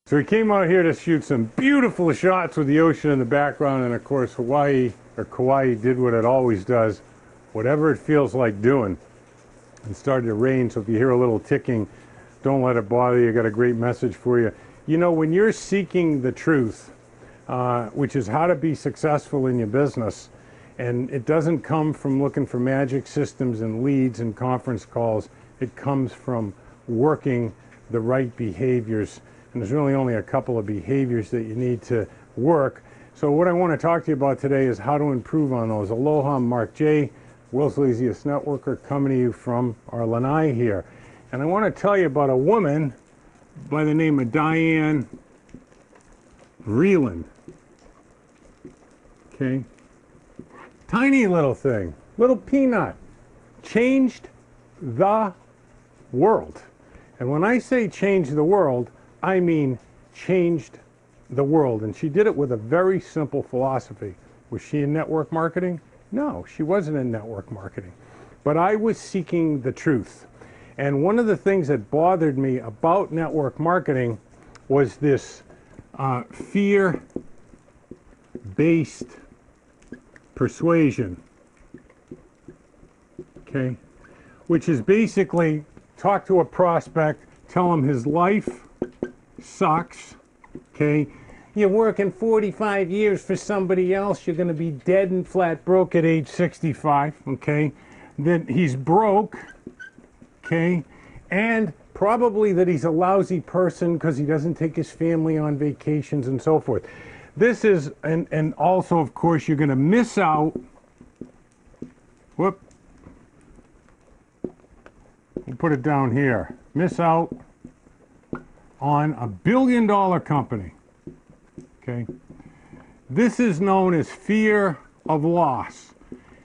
So we came out here to shoot some beautiful shots with the ocean in the background, and of course Hawaii, or Kauai, did what it always does, whatever it feels like doing. It started to rain, so if you hear a little ticking, don't let it bother you. I got a great message for you. You know, when you're seeking the truth, which is how to be successful in your business, and it doesn't come from looking for magic systems and leads and conference calls, it comes from working the right behaviors. And there's really only a couple of behaviors that you need to work. So what I want to talk to you about today is how to improve on those. Aloha, I'm Mark J., World's Laziest Networker, coming to you from our lanai here. And I want to tell you about a woman by the name of Diane Vreeland. Okay? Tiny little thing, little peanut, changed the world. And when I say change the world, I mean changed the world. And she did it with a very simple philosophy. Was she in network marketing? No, she wasn't in network marketing. But I was seeking the truth. And one of the things that bothered me about network marketing was this fear-based persuasion. Okay? Which is basically talk to a prospect, tell him his life sucks, okay? You're working 45 years for somebody else, you're going to be dead and flat broke at age 65, okay? That he's broke, okay? And probably that he's a lousy person because he doesn't take his family on vacations and so forth. This is, and also, of course, you're going to miss out, whoop, we'll put it down here, miss out on $1 billion company, okay? This is known as fear of loss.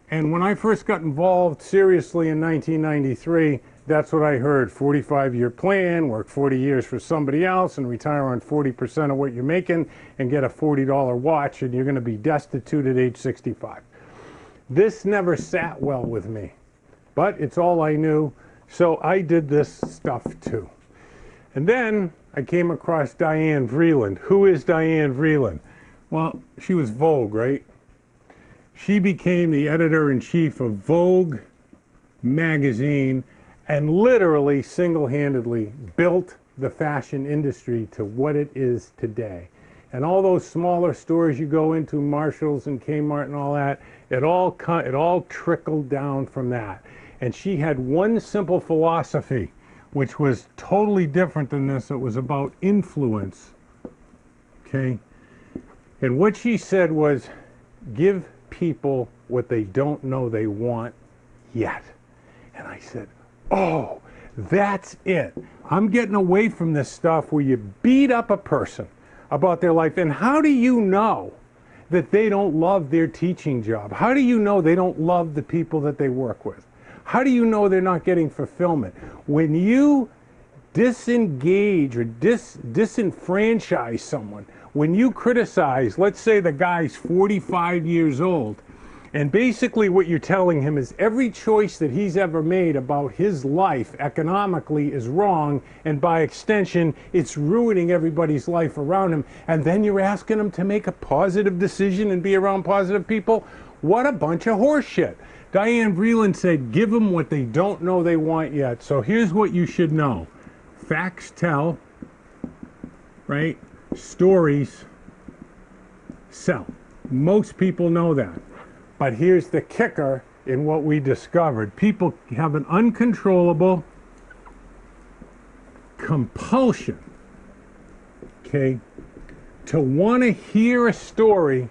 And when I first got involved seriously in 1993, that's what I heard, 45-year plan, work 40 years for somebody else and retire on 40% of what you're making and get a $40 watch and you're gonna be destitute at age 65. This never sat well with me, but it's all I knew, so I did this stuff too. And then I came across Diane Vreeland. Who is Diane Vreeland? Well, she was Vogue, right? She became the editor-in-chief of Vogue magazine and literally single-handedly built the fashion industry to what it is today. And all those smaller stores you go into, Marshalls and Kmart and all that, it all trickled down from that. And she had one simple philosophy, which was totally different than this. It was about influence, okay? And what she said was, give people what they don't know they want yet. And I said, oh, that's it. I'm getting away from this stuff where you beat up a person about their life. And how do you know that they don't love their teaching job? How do you know they don't love the people that they work with? How do you know they're not getting fulfillment? When you disengage or disenfranchise someone, when you criticize, let's say the guy's 45 years old, and basically what you're telling him is every choice that he's ever made about his life economically is wrong, and by extension, it's ruining everybody's life around him, and then you're asking him to make a positive decision and be around positive people? What a bunch of horse shit. Diane Vreeland said, give them what they don't know they want yet. So here's what you should know. Facts tell, right? Stories sell. Most people know that. But here's the kicker in what we discovered. People have an uncontrollable compulsion, okay, to want to hear a story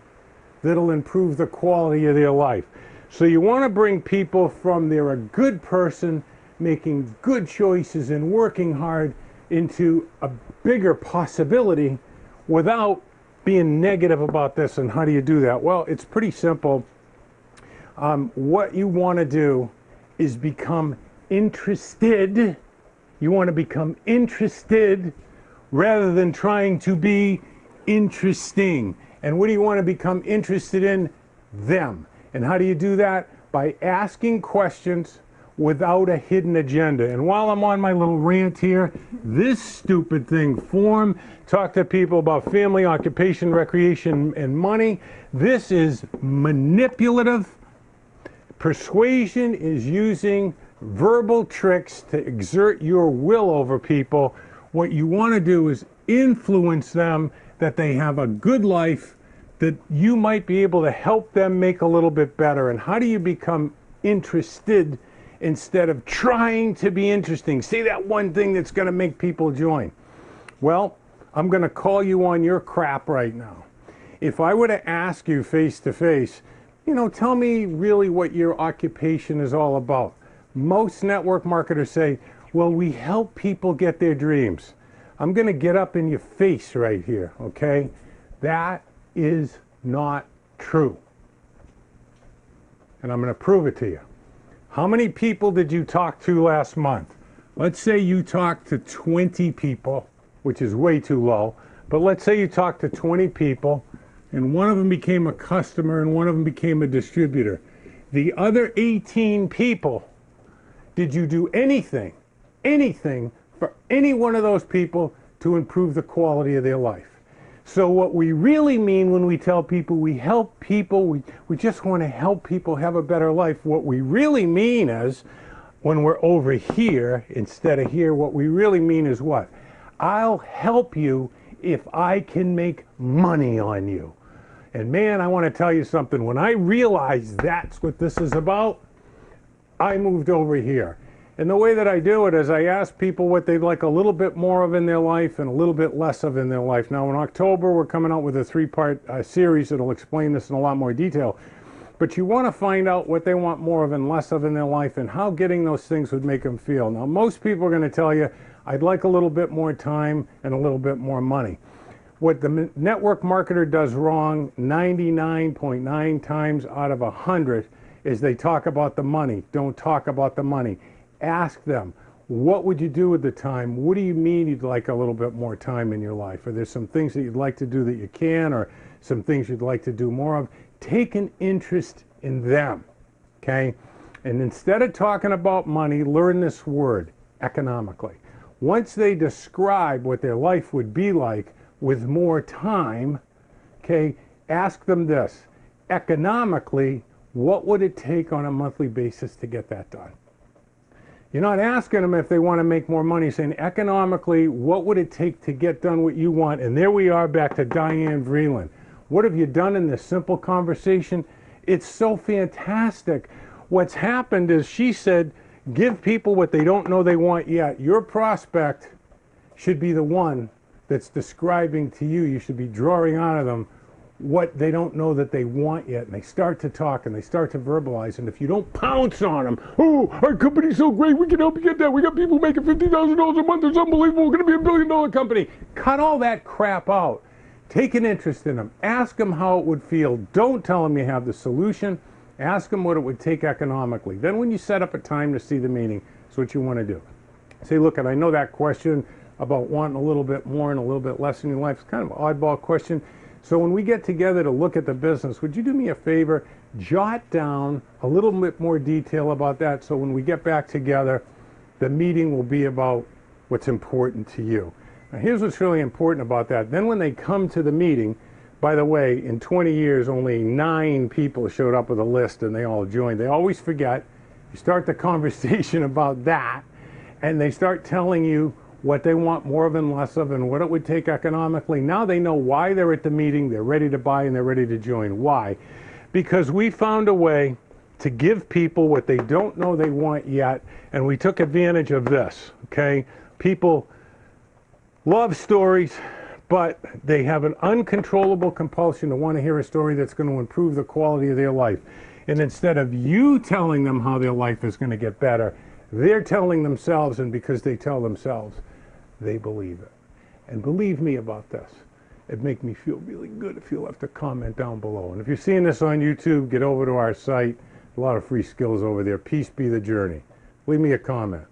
that'll improve the quality of their life. So you want to bring people from they're a good person, making good choices and working hard, into a bigger possibility without being negative about this. And how do you do that? Well, it's pretty simple. What you want to do is become interested. You want to become interested rather than trying to be interesting. And what do you want to become interested in? Them. And how do you do that? By asking questions without a hidden agenda. And while I'm on my little rant here, this stupid thing, form, talk to people about family, occupation, recreation, and money. This is manipulative. Persuasion is using verbal tricks to exert your will over people. What you want to do is influence them that they have a good life, that you might be able to help them make a little bit better. And how do you become interested instead of trying to be interesting? Say that one thing that's going to make people join. Well, I'm going to call you on your crap right now. If I were to ask you face to face, you know, tell me really what your occupation is all about. Most network marketers say, well, we help people get their dreams. I'm going to get up in your face right here, okay? That is not true. And I'm going to prove it to you. How many people did you talk to last month? Let's say you talked to 20 people, which is way too low, but let's say you talked to 20 people and one of them became a customer and one of them became a distributor. The other 18 people, did you do anything for any one of those people to improve the quality of their life? So what we really mean when we tell people we help people, we just want to help people have a better life, what we really mean is, when we're over here instead of here, what we really mean is what? I'll help you if I can make money on you. And man, I want to tell you something. When I realized that's what this is about, I moved over here. And the way that I do it is I ask people what they'd like a little bit more of in their life and a little bit less of in their life. Now in October, we're coming out with a 3-part series that'll explain this in a lot more detail. But you want to find out what they want more of and less of in their life and how getting those things would make them feel. Now most people are going to tell you, I'd like a little bit more time and a little bit more money. What the network marketer does wrong 99.9 times out of 100 is they talk about the money. Don't talk about the money. Ask them, what would you do with the time? What do you mean you'd like a little bit more time in your life? Are there some things that you'd like to do that you can, or some things you'd like to do more of? Take an interest in them, okay? And instead of talking about money, learn this word, economically. Once they describe what their life would be like with more time, okay, ask them this, economically, what would it take on a monthly basis to get that done? You're not asking them if they want to make more money, saying economically, what would it take to get done what you want? And there we are back to Diane Vreeland. What have you done in this simple conversation? It's so fantastic. What's happened is she said, give people what they don't know they want yet. Your prospect should be the one that's describing to you. You should be drawing out of them what they don't know that they want yet, and they start to talk and they start to verbalize, and if you don't pounce on them, oh, our company's so great, we can help you get that, we got people making $50,000 a month, it's unbelievable, we're going to be $1 billion company. Cut all that crap out. Take an interest in them. Ask them how it would feel. Don't tell them you have the solution. Ask them what it would take economically. Then when you set up a time to see the meeting, that's what you want to do. Say, look, and I know that question about wanting a little bit more and a little bit less in your life is kind of an oddball question. So when we get together to look at the business, would you do me a favor, jot down a little bit more detail about that, so when we get back together, the meeting will be about what's important to you. Now here's what's really important about that. Then when they come to the meeting, by the way, in 20 years, only 9 people showed up with a list and they all joined. They always forget. You start the conversation about that, and they start telling you what they want more of and less of and what it would take economically. Now they know why they're at the meeting, they're ready to buy, and they're ready to join. Why? Because we found a way to give people what they don't know they want yet, and we took advantage of this, okay? People love stories, but they have an uncontrollable compulsion to want to hear a story that's going to improve the quality of their life. And instead of you telling them how their life is going to get better, they're telling themselves, and because they tell themselves, they believe it. And believe me about this, it'd make me feel really good if you left a comment down below. And if you're seeing this on YouTube, get over to our site. A lot of free skills over there. Peace be the journey. Leave me a comment.